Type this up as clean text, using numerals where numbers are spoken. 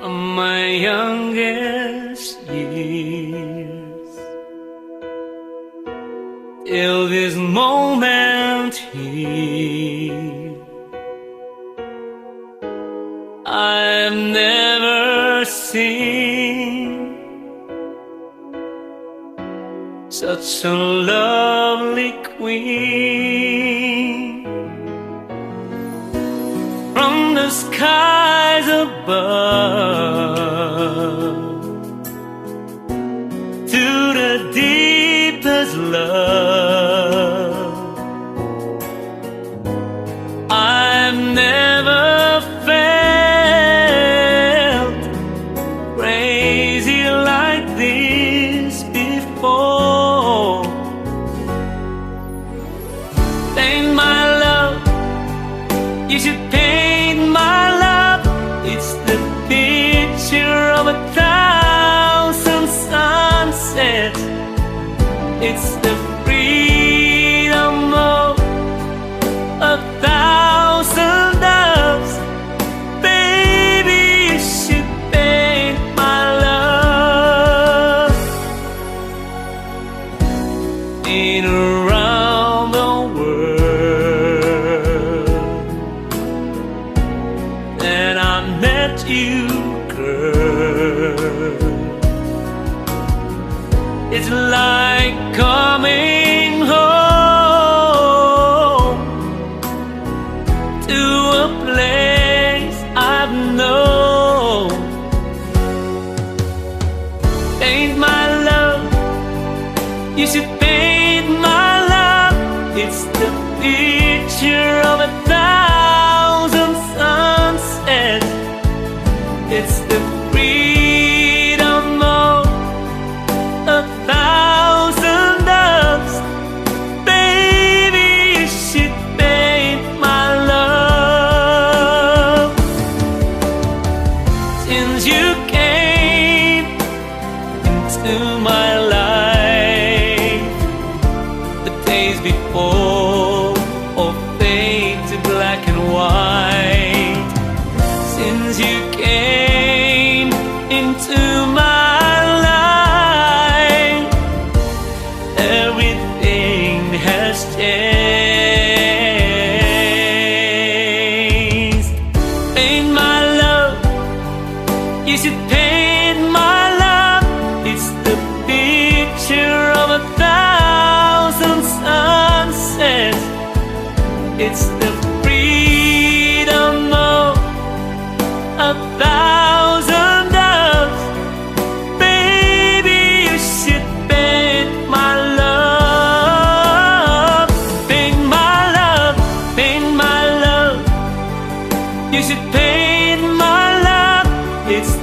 from my youngest years till this moment here. I've never seen such a lovely queen. From the skies above to the deepest love, I've never felt crazy like this before. Paint my love, you should paint my love. It's the picture of 1,000 sunsets. It's the freedom of 1,000 doves. Baby, you should paint my love. In around the world, and I met you, girl. It's like coming home to a place I've known. Paint my love, you should paint my love. It's the picture of 1,000 sunsets. It's the freedom of 1,000 doves. Baby, you should paint my love. Since you came into my life, the days before all fade to black and white. Since you came into my life, everything has changed. Paint my love, you should paint my love. It's the picture of 1,000 sunsets. It's the freedom of 1,000 doves. Baby, you should paint my love. Paint my love, paint my love. You should paint my love. It's